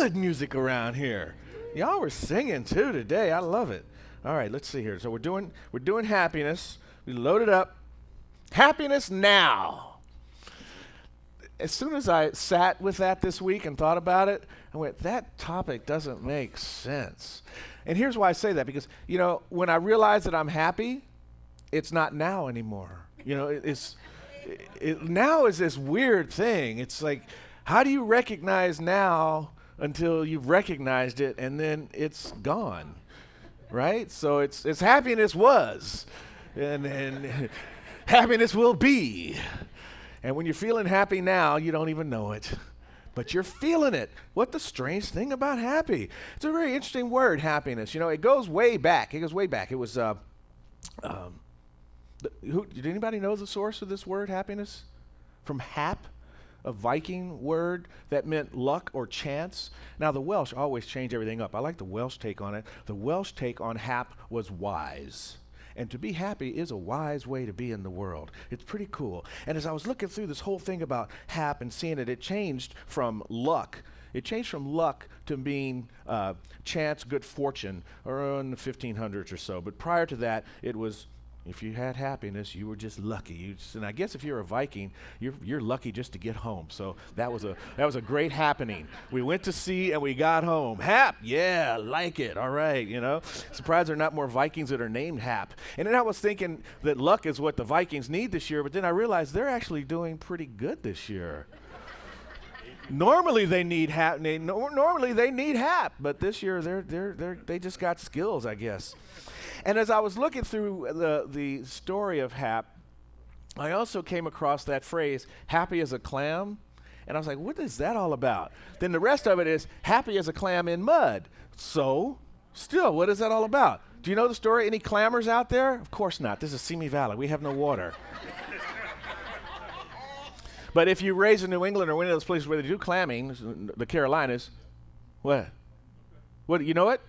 good music around here. Y'all were singing too today. I love it. All right, let's see here. So we're doing happiness. We loaded up. Happiness now. As soon as I sat with that this week and thought about it, I went, that topic doesn't make sense. And here's why I say that, because, when I realize that I'm happy, it's not now anymore. Now is this weird thing. It's like, how do you recognize now until you've recognized it and then it's gone, right? So it's happiness was, and happiness will be. And when you're feeling happy now, you don't even know it, but you're feeling it. What the strange thing about happy? It's a very interesting word, happiness. It goes way back. It was, did anybody know the source of this word, happiness? From hap, a Viking word that meant luck or chance. Now, the Welsh always change everything up. I like the Welsh take on it. The Welsh take on hap was wise. And to be happy is a wise way to be in the world. It's pretty cool. And as I was looking through this whole thing about hap and seeing it, it changed from luck. It changed from luck to being chance, good fortune, around the 1500s or so. But prior to that, it was, if you had happiness, you were just lucky. And I guess if you're a Viking, you're lucky just to get home. So that was a great happening. We went to sea and we got home. Hap, yeah, like it. All right, Surprised there are not more Vikings that are named Hap. And then I was thinking that luck is what the Vikings need this year, but then I realized they're actually doing pretty good this year. Normally they need hap. Normally they need hap, but this year they just got skills, I guess. And as I was looking through the story of Hap, I also came across that phrase, happy as a clam. And I was like, what is that all about? Then the rest of it is happy as a clam in mud. So, still, what is that all about? Do you know the story? Any clammers out there? Of course not. This is Simi Valley. We have no water. But if you raise in New England or one of those places where they do clamming, the Carolinas, what? What, you know it?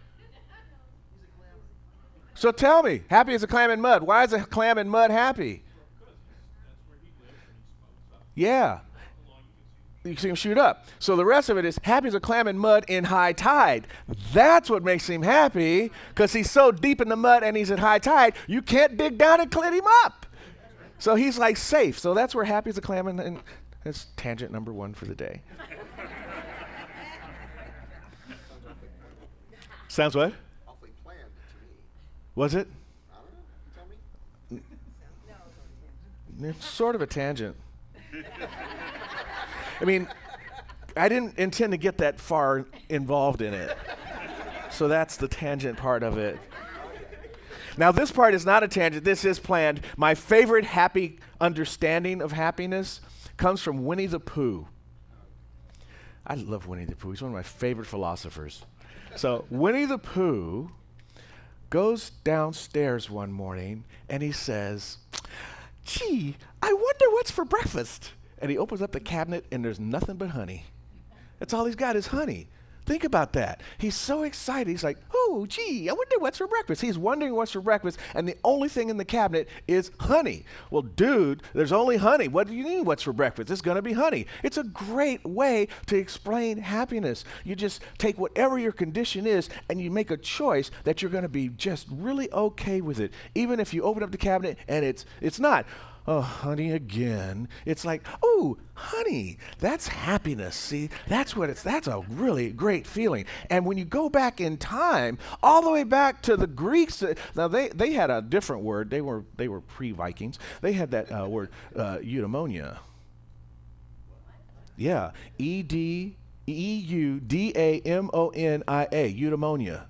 So tell me, happy as a clam in mud. Why is a clam in mud happy? Yeah. You see him shoot up. So the rest of it is happy as a clam in mud in high tide. That's what makes him happy, because he's so deep in the mud and he's at high tide, you can't dig down and clean him up. So he's like safe. So that's where happy as a clam and that's tangent number 1 for the day. Sounds what? Was it? I don't know. Tell me. It's sort of a tangent. I mean, I didn't intend to get that far involved in it. So that's the tangent part of it. Now, this part is not a tangent. This is planned. My favorite happy understanding of happiness comes from Winnie the Pooh. I love Winnie the Pooh. He's one of my favorite philosophers. So Winnie the Pooh goes downstairs one morning and he says, gee, I wonder what's for breakfast. And he opens up the cabinet and there's nothing but honey. That's all he's got is honey. Think about that. He's so excited. He's like, oh, gee, I wonder what's for breakfast. He's wondering what's for breakfast, and the only thing in the cabinet is honey. Well, dude, there's only honey. What do you mean what's for breakfast? It's going to be honey. It's a great way to explain happiness. You just take whatever your condition is, and you make a choice that you're going to be just really okay with it, even if you open up the cabinet and it's not. Oh, honey again. It's like, oh, honey, that's happiness. See, that's a really great feeling. And when you go back in time, all the way back to the Greeks, now they had a different word. They were pre-Vikings. They had that word, eudaimonia. Yeah, eudamonia, eudaimonia.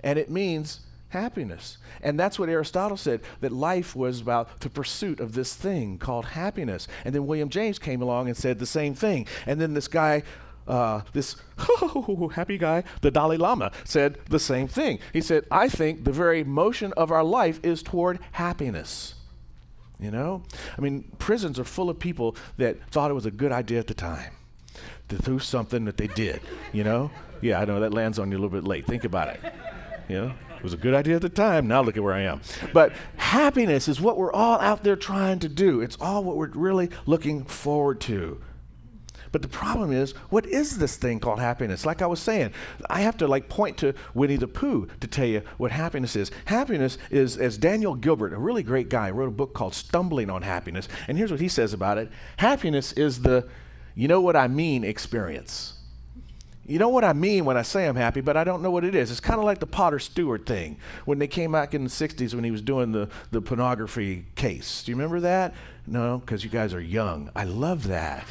And it means happiness. And that's what Aristotle said, that life was about the pursuit of this thing called happiness. And then William James came along and said the same thing. And then this guy, this happy guy, the Dalai Lama, said the same thing. He said, I think the very motion of our life is toward happiness. You know? I mean, prisons are full of people that thought it was a good idea at the time to do something that they did, you know? Yeah, I know that lands on you a little bit late. Think about it. You know? It was a good idea at the time. Now look at where I am. But happiness is what we're all out there trying to do. It's all what we're really looking forward to. But the problem is, what is this thing called happiness? Like I was saying, I have to like point to Winnie the Pooh to tell you what happiness is. Happiness is, as Daniel Gilbert, a really great guy, wrote a book called Stumbling on Happiness. And here's what he says about it. Happiness is the you know what I mean experience. You know what I mean when I say I'm happy, but I don't know what it is. It's kind of like the Potter Stewart thing when they came back in the 60s when he was doing the pornography case. Do you remember that? No, because you guys are young. I love that.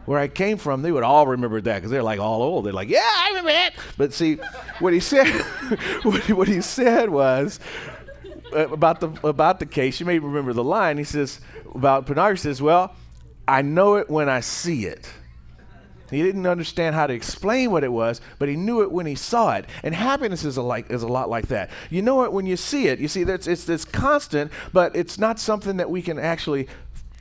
Where I came from, they would all remember that because they're like all old. They're like, yeah, I remember that. But see, what he said, what he said was about the case. You may remember the line. He says about pornography. He says, well, I know it when I see it. He didn't understand how to explain what it was, but he knew it when he saw it. And happiness is a lot like that. You know it when you see it. You see, it's this constant, but it's not something that we can actually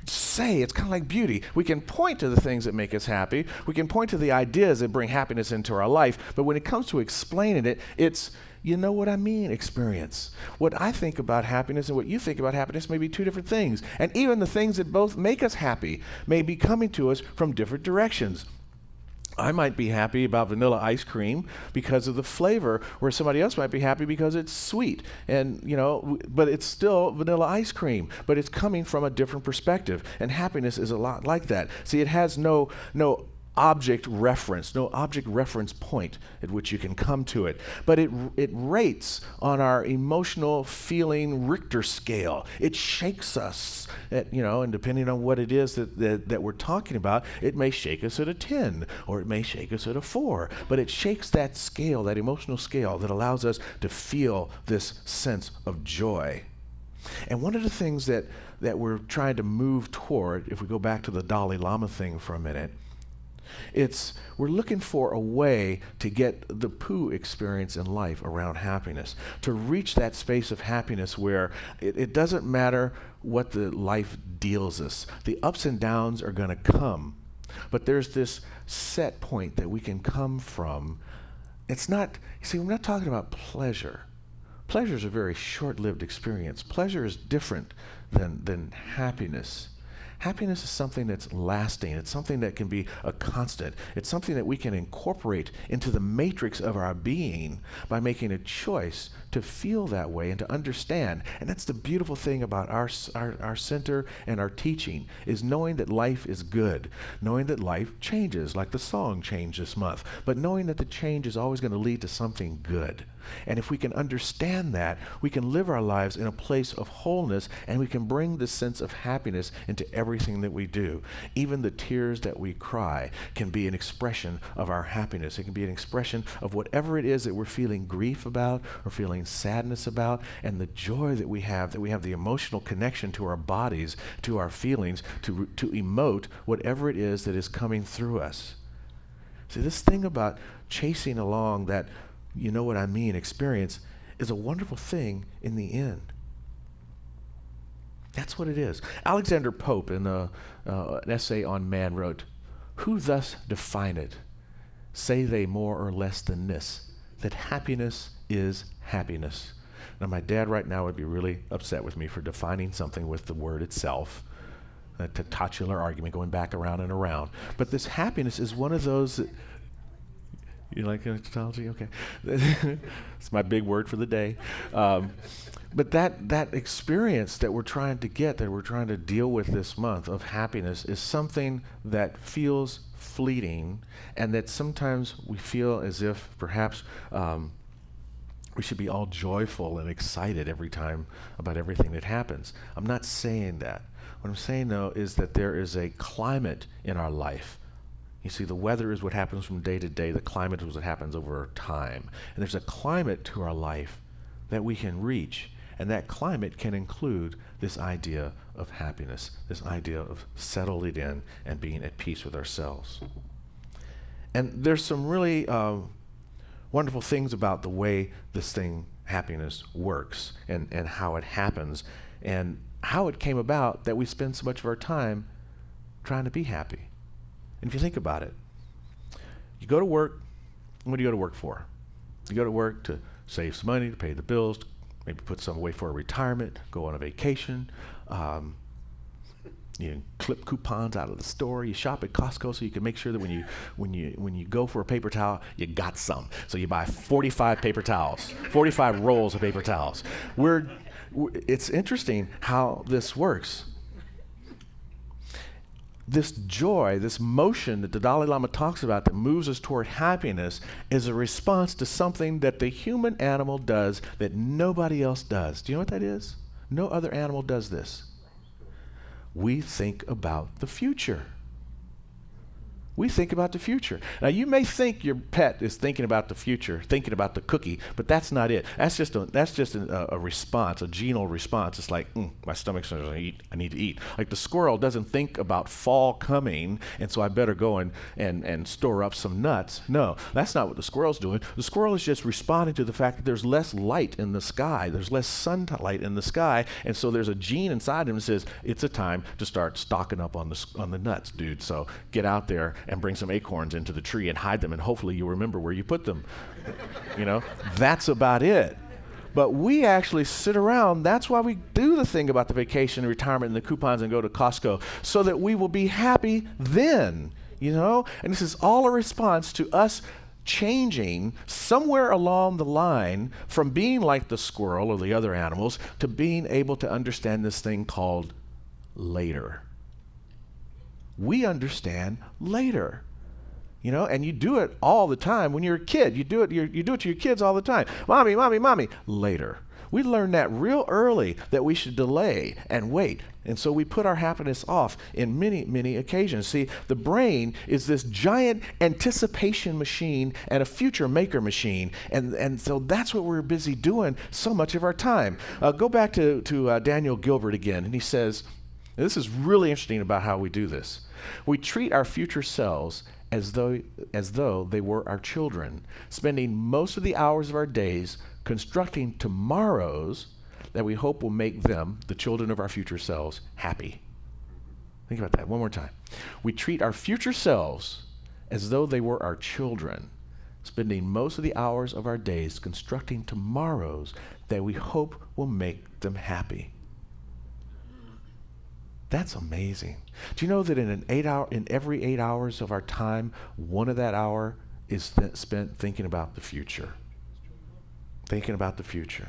say. It's kind of like beauty. We can point to the things that make us happy. We can point to the ideas that bring happiness into our life. But when it comes to explaining it, it's you know what I mean experience. What I think about happiness and what you think about happiness may be two different things. And even the things that both make us happy may be coming to us from different directions. I might be happy about vanilla ice cream because of the flavor, where somebody else might be happy because it's sweet. And, but it's still vanilla ice cream, but it's coming from a different perspective. And happiness is a lot like that. See, it has no object reference point at which you can come to it. But it rates on our emotional feeling Richter scale. It shakes us at, and depending on what it is that we're talking about, it may shake us at a 10 or it may shake us at a 4. But it shakes that scale, that emotional scale that allows us to feel this sense of joy. And one of the things that we're trying to move toward, if we go back to the Dalai Lama thing for a minute, we're looking for a way to get the Pooh experience in life around happiness, to reach that space of happiness where it doesn't matter what the life deals us. The ups and downs are going to come, but there's this set point that we can come from. It's not, we're not talking about pleasure. Pleasure is a very short-lived experience. Pleasure is different than happiness. Happiness is something that's lasting. It's something that can be a constant. It's something that we can incorporate into the matrix of our being by making a choice to feel that way and to understand. And that's the beautiful thing about our center and our teaching, is knowing that life is good, knowing that life changes, like the song changed this month, but knowing that the change is always going to lead to something good. And if we can understand that, we can live our lives in a place of wholeness, and we can bring this sense of happiness into everything that we do. Even the tears that we cry can be an expression of our happiness. It can be an expression of whatever it is that we're feeling grief about or feeling sadness about, and the joy that we have the emotional connection to our bodies, to our feelings, to emote whatever it is that is coming through us. See, this thing about chasing along that you know what I mean experience is a wonderful thing in the end. That's what it is. Alexander Pope, in an essay on man, wrote, "Who thus define it? Say they more or less than this, that happiness is happiness." Now, my dad right now would be really upset with me for defining something with the word itself, a titular argument going back around and around. But this happiness is one of those that, you like tautology? Okay. It's my big word for the day. But that experience that we're trying to get, that we're trying to deal with this month of happiness, is something that feels fleeting, and that sometimes we feel as if perhaps we should be all joyful and excited every time about everything that happens. I'm not saying that. What I'm saying, though, is that there is a climate in our life. You see, the weather is what happens from day to day. The climate is what happens over time. And there's a climate to our life that we can reach. And that climate can include this idea of happiness, this idea of settling in and being at peace with ourselves. And there's some really wonderful things about the way this thing, happiness, works and how it happens and how it came about that we spend so much of our time trying to be happy. And if you think about it, you go to work, what do you go to work for? You go to work to save some money, to pay the bills, maybe put some away for a retirement, go on a vacation. You clip coupons out of the store. You shop at Costco so you can make sure that when you go for a paper towel, you got some. So you buy 45 paper towels, 45 rolls of paper towels. It's interesting how this works. This joy, this motion that the Dalai Lama talks about that moves us toward happiness is a response to something that the human animal does that nobody else does. Do you know what that is? No other animal does this. We think about the future. We think about the future. Now, you may think your pet is thinking about the future, thinking about the cookie, but that's not it. That's just a response, a genal response. It's like, my stomach's going to eat. I need to eat. Like the squirrel doesn't think about fall coming, and so I better go and store up some nuts. No, that's not what the squirrel's doing. The squirrel is just responding to the fact that there's less light in the sky. There's less sunlight in the sky, and so there's a gene inside him that says, it's a time to start stocking up on the nuts, dude. So get out there and bring some acorns into the tree and hide them, and hopefully you'll remember where you put them. That's about it. But we actually sit around. That's why we do the thing about the vacation and retirement and the coupons and go to Costco, so that we will be happy then, And this is all a response to us changing somewhere along the line from being like the squirrel or the other animals to being able to understand this thing called later. We understand later, and you do it all the time. When you're a kid, you do it to your kids all the time. Mommy, mommy, mommy, later. We learned that real early, that we should delay and wait. And so we put our happiness off in many, many occasions. See, the brain is this giant anticipation machine and a future maker machine. And so that's what we're busy doing so much of our time. Go back to Daniel Gilbert again, and he says, this is really interesting about how we do this. We treat our future selves as though they were our children, spending most of the hours of our days constructing tomorrows that we hope will make them, the children of our future selves, happy. Think about that one more time. We treat our future selves as though they were our children, spending most of the hours of our days constructing tomorrows that we hope will make them happy. That's amazing. Do you know that in every 8 hours of our time, one of that hour is spent thinking about the future? Thinking about the future.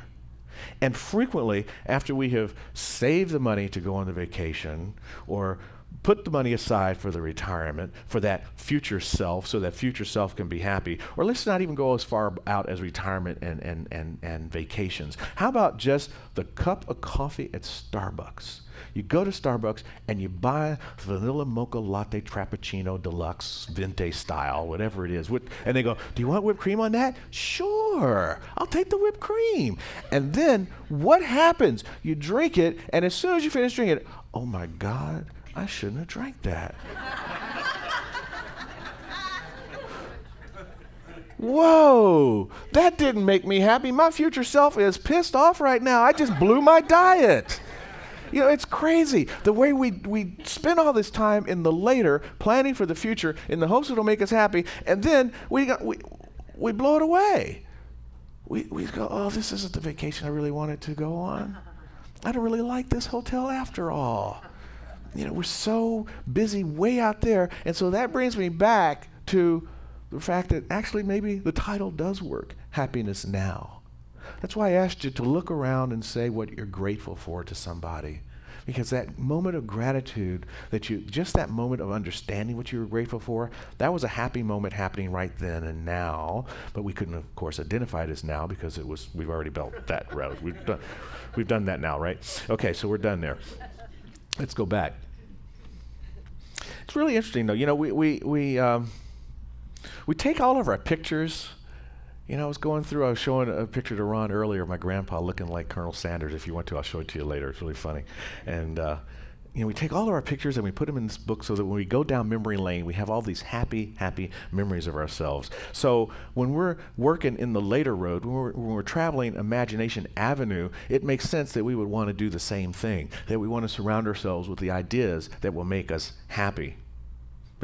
And frequently, after we have saved the money to go on the vacation, or put the money aside for the retirement, for that future self, so that future self can be happy, or let's not even go as far out as retirement and vacations. How about just the cup of coffee at Starbucks? You go to Starbucks and you buy vanilla mocha latte frappuccino deluxe venti style, whatever it is. And they go, do you want whipped cream on that? Sure, I'll take the whipped cream. And then what happens? You drink it, and as soon as you finish drinking it, oh my God, I shouldn't have drank that. Whoa, that didn't make me happy. My future self is pissed off right now. I just blew my diet. It's crazy. The way we spend all this time in the later, planning for the future, in the hopes it'll make us happy, and then we blow it away. We go, oh, this isn't the vacation I really wanted to go on. I don't really like this hotel after all. We're so busy way out there. And so that brings me back to the fact that actually maybe the title does work, Happiness Now. That's why I asked you to look around and say what you're grateful for to somebody. Because that moment of gratitude, just that moment of understanding what you were grateful for, that was a happy moment happening right then and now. But we couldn't, of course, identify it as now because we've already built that road. We've done that now, right? Okay, so we're done there. Let's go back. It's really interesting, though. We take all of our pictures. I was showing a picture to Ron earlier of my grandpa looking like Colonel Sanders. If you want to, I'll show it to you later. It's really funny. And, we take all of our pictures and we put them in this book so that when we go down memory lane, we have all these happy, happy memories of ourselves. So when we're working in the later road, when we're traveling Imagination Avenue, it makes sense that we would want to do the same thing, that we want to surround ourselves with the ideas that will make us happy.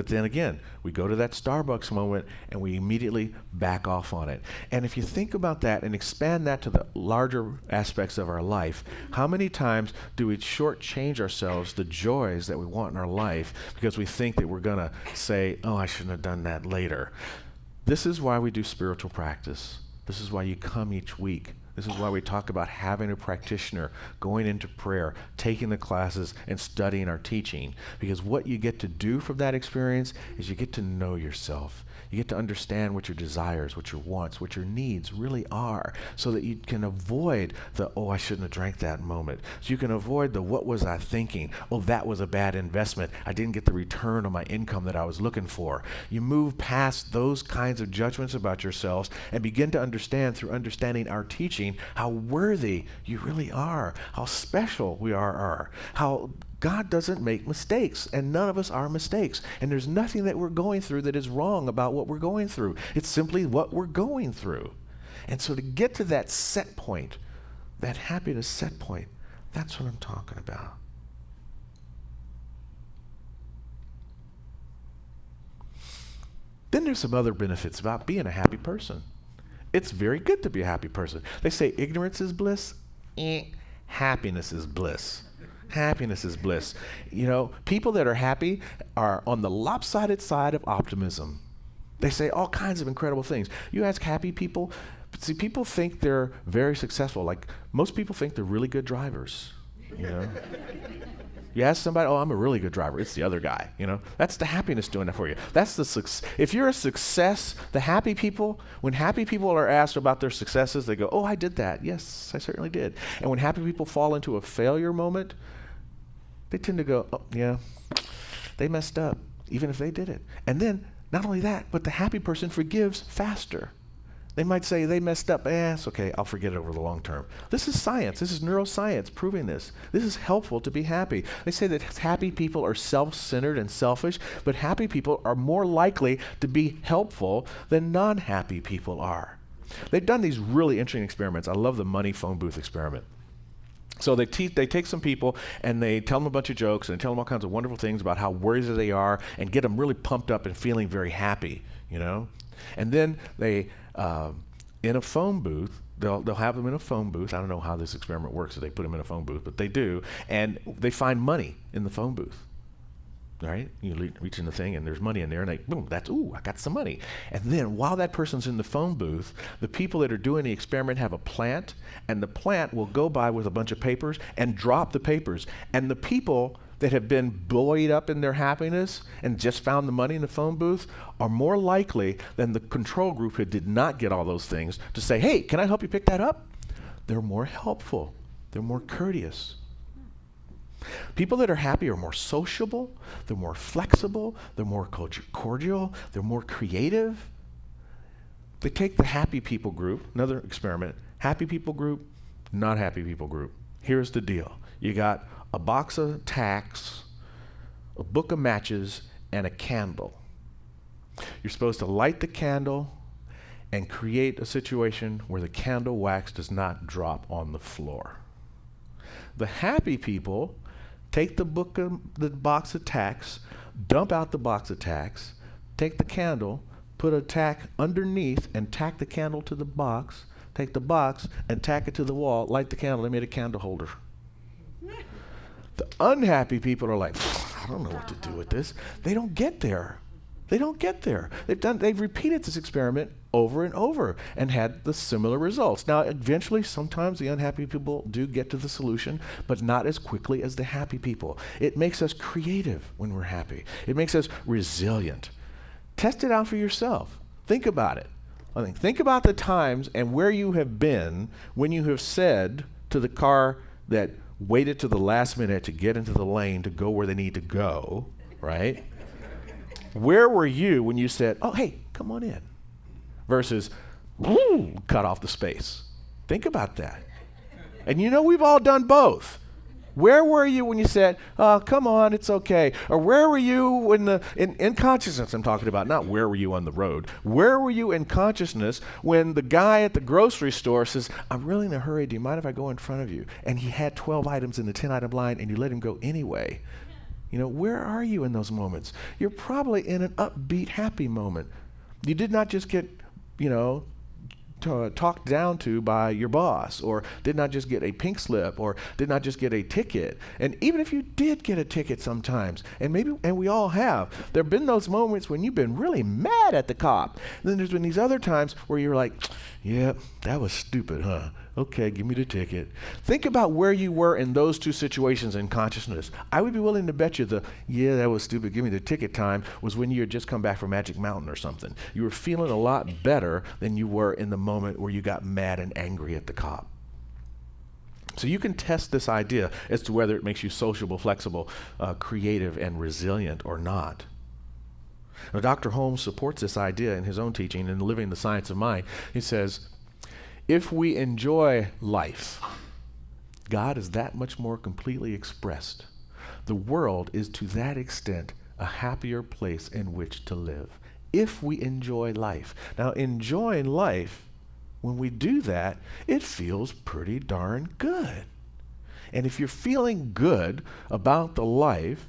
But then again, we go to that Starbucks moment and we immediately back off on it. And if you think about that and expand that to the larger aspects of our life, how many times do we shortchange ourselves the joys that we want in our life because we think that we're going to say, oh, I shouldn't have done that later? This is why we do spiritual practice. This is why you come each week. This is why we talk about having a practitioner, going into prayer, taking the classes, and studying our teaching. Because what you get to do from that experience is you get to know yourself. You get to understand what your desires, what your wants, what your needs really are, so that you can avoid the, oh, I shouldn't have drank that moment. So you can avoid the, what was I thinking? Oh, that was a bad investment. I didn't get the return on my income that I was looking for. You move past those kinds of judgments about yourselves and begin to understand, through understanding our teaching, how worthy you really are, how special we are, how God doesn't make mistakes, and none of us are mistakes. And there's nothing that we're going through that is wrong about what we're going through. It's simply what we're going through. And so to get to that set point, that happiness set point, that's what I'm talking about. Then there's some other benefits about being a happy person. It's very good to be a happy person. They say ignorance is bliss. Happiness is bliss. Happiness is bliss. You know, people that are happy are on the lopsided side of optimism. They say all kinds of incredible things. You ask happy people, see, people think they're very successful. Like, most people think they're really good drivers, you know? You ask somebody, oh, I'm a really good driver. It's the other guy, you know? That's the happiness doing that for you. That's the success. If you're a success, the happy people, when happy people are asked about their successes, they go, oh, I did that. Yes, I certainly did. And when happy people fall into a failure moment, they tend to go, oh, yeah, they messed up, even if they did it. And then, not only that, but the happy person forgives faster. They might say they messed up, it's okay, I'll forget it over the long term. This is science. This is neuroscience proving this. This is helpful to be happy. They say that happy people are self-centered and selfish, but happy people are more likely to be helpful than non-happy people are. They've done these really interesting experiments. I love the money phone booth experiment. So they take some people and they tell them a bunch of jokes and tell them all kinds of wonderful things about how worthy they are and get them really pumped up and feeling very happy, you know? And then they, in a phone booth, they'll have them in a phone booth. I don't know how this experiment works if they put them in a phone booth, but they do. And they find money in the phone booth. Right? You reach in the thing and there's money in there and they, boom, ooh, I got some money. And then while that person's in the phone booth, the people that are doing the experiment have a plant, and the plant will go by with a bunch of papers and drop the papers. And the people that have been buoyed up in their happiness and just found the money in the phone booth are more likely than the control group who did not get all those things to say, hey, can I help you pick that up? They're more helpful. They're more courteous. People that are happy are more sociable, they're more flexible, they're more cordial, they're more creative. They take the happy people group, another experiment, happy people group, not happy people group. Here's the deal. You got a box of tacks, a book of matches, and a candle. You're supposed to light the candle and create a situation where the candle wax does not drop on the floor. The happy people take the box of tacks, dump out the box of tacks, take the candle, put a tack underneath and tack the candle to the box, take the box and tack it to the wall, light the candle. They made a candle holder. The unhappy people are like, I don't know what to do with this. They don't get there. They don't get there. They've repeated this experiment over and over and had the similar results. Now, eventually, sometimes the unhappy people do get to the solution, but not as quickly as the happy people. It makes us creative when we're happy. It makes us resilient. Test it out for yourself. Think about it. Think about the times and where you have been when you have said to the car that waited to the last minute to get into the lane to go where they need to go, right? Where were you when you said, oh, hey, come on in, versus, cut off the space? Think about that. And you know we've all done both. Where were you when you said, oh, come on, it's okay? Or where were you when in consciousness I'm talking about, not where were you on the road. Where were you in consciousness when the guy at the grocery store says, I'm really in a hurry, do you mind if I go in front of you? And he had 12 items in the 10-item line and you let him go anyway. Where are you in those moments? You're probably in an upbeat, happy moment. You did not just get, talked down to by your boss, or did not just get a pink slip, or did not just get a ticket. And even if you did get a ticket sometimes, and we all have, there have been those moments when you've been really mad at the cop. And then there's been these other times where you're like, yeah, that was stupid, huh? Okay, give me the ticket. Think about where you were in those two situations in consciousness. I would be willing to bet you yeah, that was stupid, give me the ticket time was when you had just come back from Magic Mountain or something. You were feeling a lot better than you were in the moment where you got mad and angry at the cop. So you can test this idea as to whether it makes you sociable, flexible, creative, and resilient or not. Now, Dr. Holmes supports this idea in his own teaching in Living the Science of Mind. He says, if we enjoy life, God is that much more completely expressed. The world is to that extent a happier place in which to live. If we enjoy life. Now, enjoying life, when we do that, it feels pretty darn good. And if you're feeling good about the life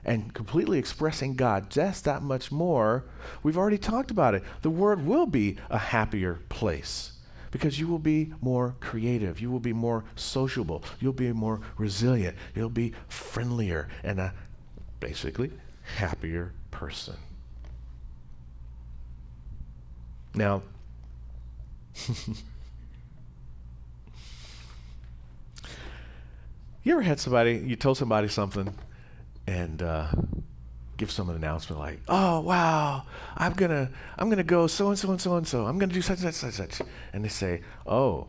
and completely expressing God just that much more, we've already talked about it. The world will be a happier place. Because you will be more creative, you will be more sociable, you'll be more resilient, you'll be friendlier, and a basically happier person. Now, you ever had you told somebody something and give someone an announcement like, oh wow, I'm gonna go so and so and so and so. I'm gonna do such and such and such. And they say, oh,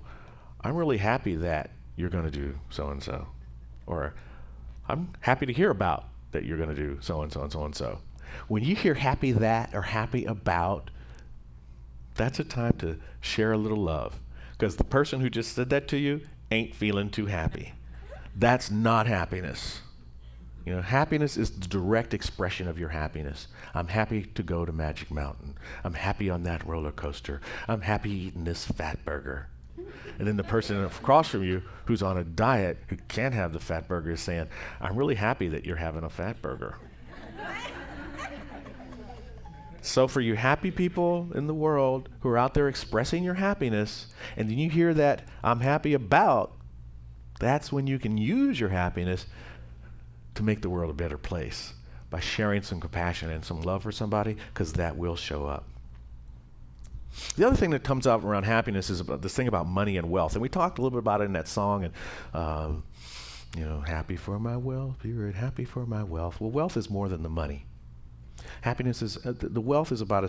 I'm really happy that you're gonna do so and so. Or I'm happy to hear about that you're gonna do so and so and so and so. When you hear happy that or happy about, that's a time to share a little love. Because the person who just said that to you ain't feeling too happy. That's not happiness. Happiness is the direct expression of your happiness. I'm happy to go to Magic Mountain. I'm happy on that roller coaster. I'm happy eating this fat burger. And then the person across from you who's on a diet who can't have the fat burger is saying, I'm really happy that you're having a fat burger. So for you happy people in the world who are out there expressing your happiness, and then you hear that I'm happy about, that's when you can use your happiness to make the world a better place by sharing some compassion and some love for somebody, because that will show up. The other thing that comes up around happiness is about this thing about money and wealth. And we talked a little bit about it in that song, and happy for my wealth, period, happy for my wealth. Well, wealth is more than the money. Happiness is, the wealth is about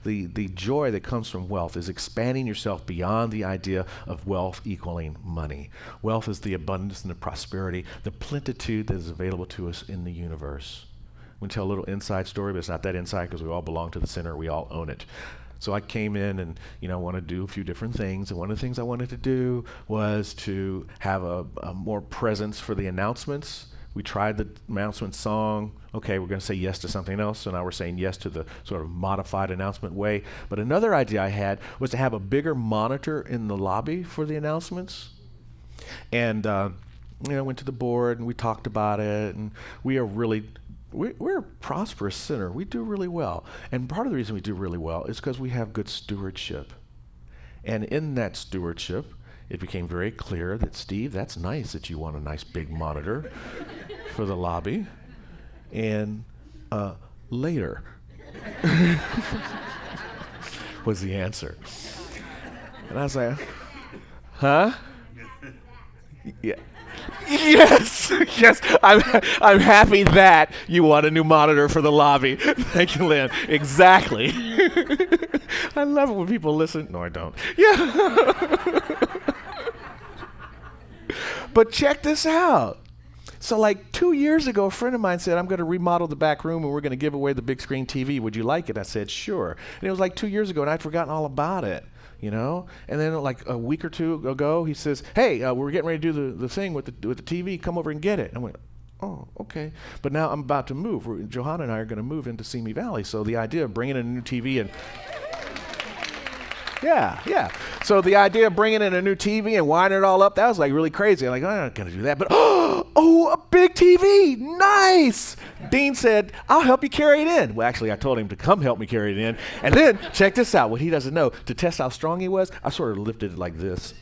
the joy that comes from wealth is expanding yourself beyond the idea of wealth equaling money. Wealth is the abundance and the prosperity, the plenitude that is available to us in the universe. I'm going to tell a little inside story, but it's not that inside because we all belong to the center, we all own it. So I came in and, I want to do a few different things. And one of the things I wanted to do was to have a more presence for the announcements. We tried the announcement song. Okay, we're going to say yes to something else. So now we're saying yes to the sort of modified announcement way. But another idea I had was to have a bigger monitor in the lobby for the announcements. And, went to the board and we talked about it. And we're a prosperous center. We do really well. And part of the reason we do really well is because we have good stewardship. And in that stewardship, it became very clear that, Steve, that's nice that you want a nice big monitor for the lobby. And later was the answer. And I was like, huh? Yeah. Yes, yes. I'm happy that you want a new monitor for the lobby. Thank you, Lynn. Exactly. I love it when people listen. No, I don't. Yeah. But check this out. So like 2 years ago, a friend of mine said, I'm going to remodel the back room and we're going to give away the big screen TV. Would you like it? I said, sure. And it was like 2 years ago and I'd forgotten all about it, And then like a week or two ago, he says, hey, we're getting ready to do the thing with the TV. Come over and get it. And I went, oh, okay. But now I'm about to move. Johanna and I are going to move into Simi Valley. So the idea of bringing in a new TV and Yeah. So the idea of bringing in a new TV and winding it all up, that was like really crazy. I'm like, I'm not going to do that. But, oh, a big TV. Nice. Dean said, I'll help you carry it in. Well, actually, I told him to come help me carry it in. And then, check this out. What he doesn't know, to test how strong he was, I sort of lifted it like this.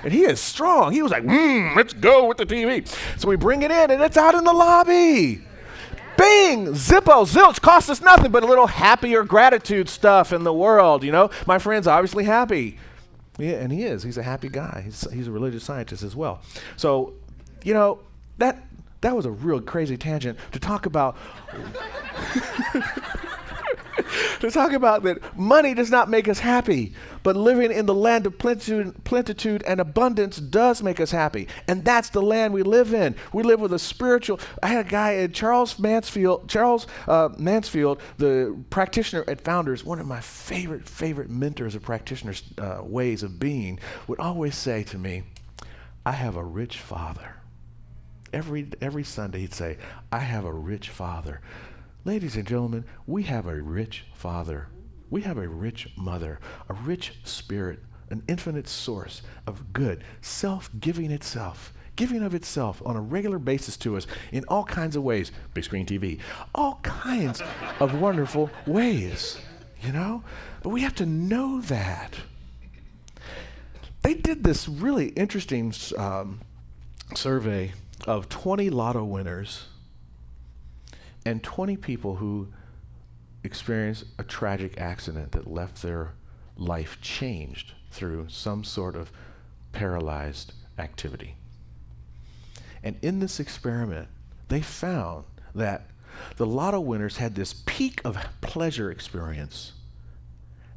And he is strong. He was like, let's go with the TV. So we bring it in, and it's out in the lobby. Bing! Zippo, zilch, cost us nothing but a little happier gratitude stuff in the world, you know? My friend's obviously happy. Yeah, and he is. He's a happy guy. He's a religious scientist as well. So, you know, that was a real crazy tangent to talk about to talk about that money does not make us happy, but living in the land of plenitude and abundance does make us happy. And that's the land we live in. We live with a spiritual. I had a guy, Charles Mansfield, the practitioner at Founders, one of my favorite mentors of practitioners' ways of being, would always say to me, I have a rich father. Every Sunday he'd say, I have a rich father. Ladies and gentlemen, we have a rich father. We have a rich mother, a rich spirit, an infinite source of good, self-giving itself, giving of itself on a regular basis to us in all kinds of ways. Big screen TV, all kinds of wonderful ways, you know? But we have to know that. They did this really interesting survey of 20 lotto winners and 20 people who experienced a tragic accident that left their life changed through some sort of paralyzed activity. And in this experiment, they found that the lotto winners had this peak of pleasure experience,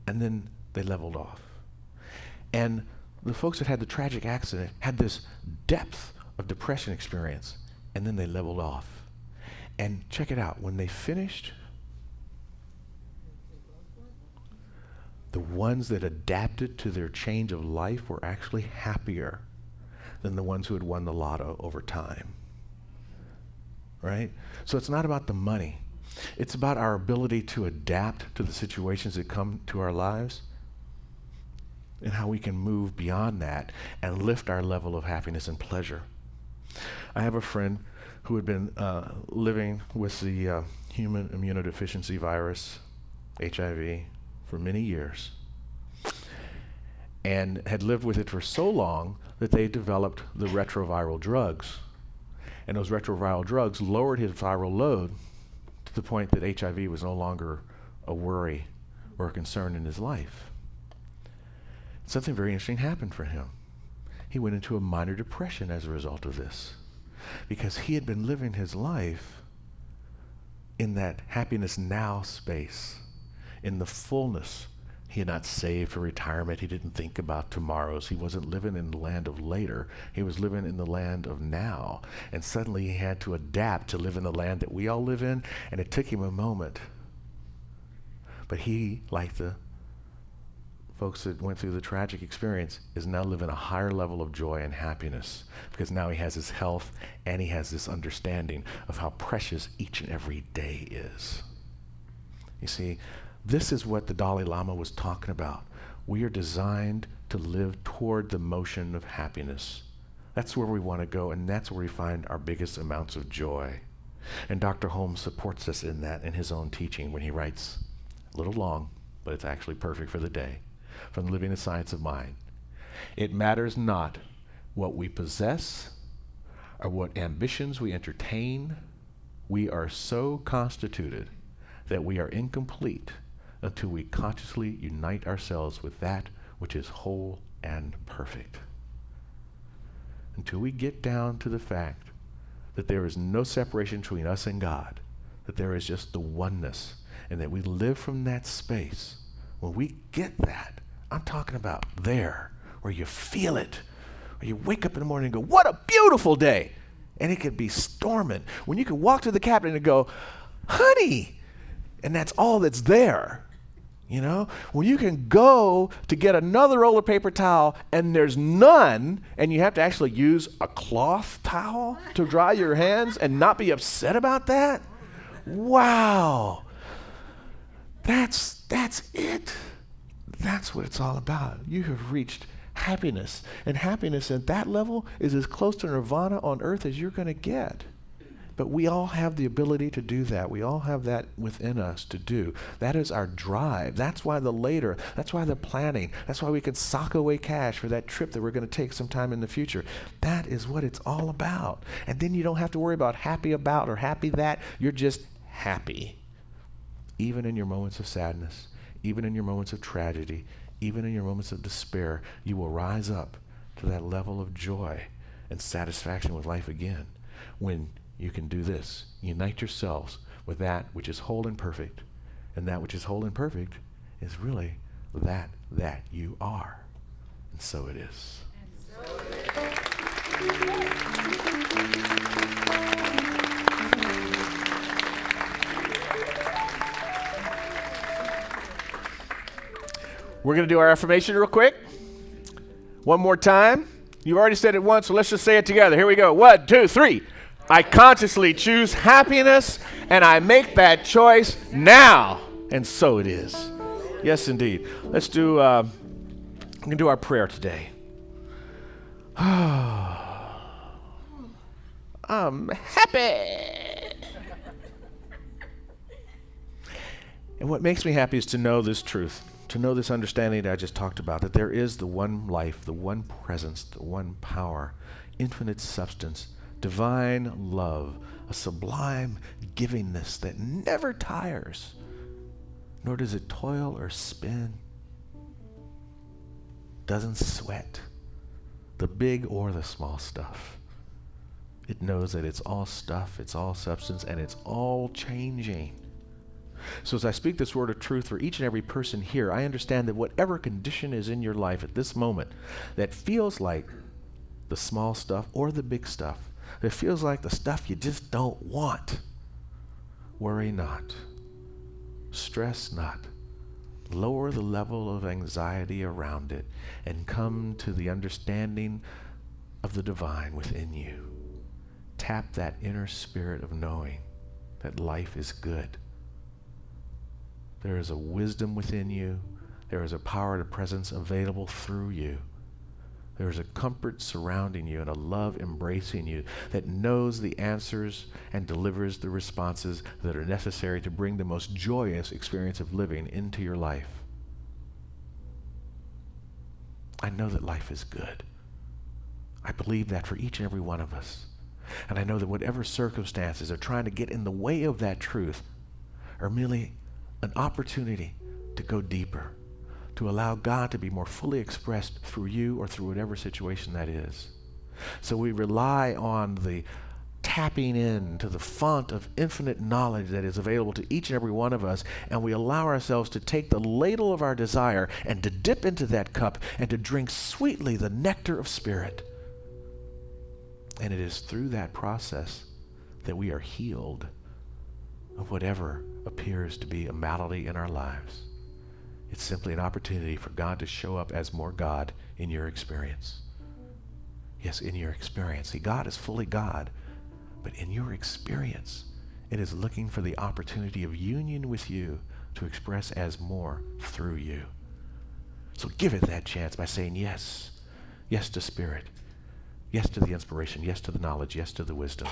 and then they leveled off. And the folks that had the tragic accident had this depth of depression experience, and then they leveled off. And check it out, when they finished, the ones that adapted to their change of life were actually happier than the ones who had won the lotto over time. Right? So it's not about the money. It's about our ability to adapt to the situations that come to our lives and how we can move beyond that and lift our level of happiness and pleasure. I have a friend who had been living with the human immunodeficiency virus, HIV, for many years, and had lived with it for so long that they developed the retroviral drugs. And those retroviral drugs lowered his viral load to the point that HIV was no longer a worry or a concern in his life. Something very interesting happened for him. He went into a minor depression as a result of this, because he had been living his life in that happiness now space, in the fullness. He had not saved for retirement. He didn't think about tomorrows. He wasn't living in the land of later. He was living in the land of now. And suddenly he had to adapt to live in the land that we all live in, and it took him a moment. But he, like the folks that went through the tragic experience, is now living a higher level of joy and happiness, because now he has his health and he has this understanding of how precious each and every day is. You see, this is what the Dalai Lama was talking about. We are designed to live toward the motion of happiness. That's where we want to go, and that's where we find our biggest amounts of joy. And Dr. Holmes supports us in that in his own teaching when he writes, a little long, but it's actually perfect for the day, from Living the Science of Mind. It matters not what we possess or what ambitions we entertain. We are so constituted that we are incomplete until we consciously unite ourselves with that which is whole and perfect. Until we get down to the fact that there is no separation between us and God, that there is just the oneness, and that we live from that space. When we get that, I'm talking about there, where you feel it, where you wake up in the morning and go, what a beautiful day. And it could be storming. When you can walk to the cabinet and go, honey, and that's all that's there. You know, when you can go to get another roll of paper towel and there's none, and you have to actually use a cloth towel to dry your hands and not be upset about that. Wow. That's it. That's what it's all about. You have reached happiness. And happiness at that level is as close to nirvana on earth as you're going to get. But we all have the ability to do that. We all have that within us to do. That is our drive. That's why the later, that's why the planning, that's why we can sock away cash for that trip that we're going to take sometime in the future. That is what it's all about. And then you don't have to worry about happy about or happy that. You're just happy. Even in your moments of sadness, even in your moments of tragedy, even in your moments of despair, you will rise up to that level of joy and satisfaction with life again when you can do this. Unite yourselves with that which is whole and perfect. And that which is whole and perfect is really that you are. And so it is. We're going to do our affirmation real quick. One more time. You've already said it once, so let's just say it together. Here we go. 1, 2, 3. I consciously choose happiness, and I make that choice now. And so it is. Yes, indeed. Let's do, we're going to do our prayer today. I'm happy. And what makes me happy is to know this truth, to know this understanding that I just talked about, that there is the one life, the one presence, the one power, infinite substance, divine love, a sublime givingness that never tires, nor does it toil or spin, doesn't sweat the big or the small stuff. It knows that it's all stuff, it's all substance, and it's all changing. So as I speak this word of truth for each and every person here, I understand that whatever condition is in your life at this moment that feels like the small stuff or the big stuff, that feels like the stuff you just don't want, worry not, stress not, lower the level of anxiety around it, and come to the understanding of the divine within you. Tap that inner spirit of knowing that life is good. There is a wisdom within you. There is a power and a presence available through you. There is a comfort surrounding you and a love embracing you that knows the answers and delivers the responses that are necessary to bring the most joyous experience of living into your life. I know that life is good. I believe that for each and every one of us. And I know that whatever circumstances are trying to get in the way of that truth are merely an opportunity to go deeper, to allow God to be more fully expressed through you or through whatever situation that is. So we rely on the tapping into the font of infinite knowledge that is available to each and every one of us, and we allow ourselves to take the ladle of our desire and to dip into that cup and to drink sweetly the nectar of spirit. And it is through that process that we are healed of whatever appears to be a malady in our lives. It's simply an opportunity for God to show up as more God in your experience. Yes, in your experience. See, God is fully God, but in your experience, it is looking for the opportunity of union with you to express as more through you. So give it that chance by saying yes. Yes to spirit. Yes to the inspiration. Yes to the knowledge. Yes to the wisdom.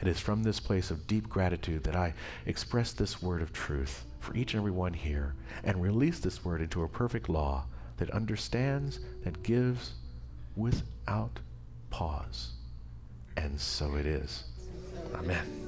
It is from this place of deep gratitude that I express this word of truth for each and every one here and release this word into a perfect law that understands, that gives without pause. And so it is. Amen.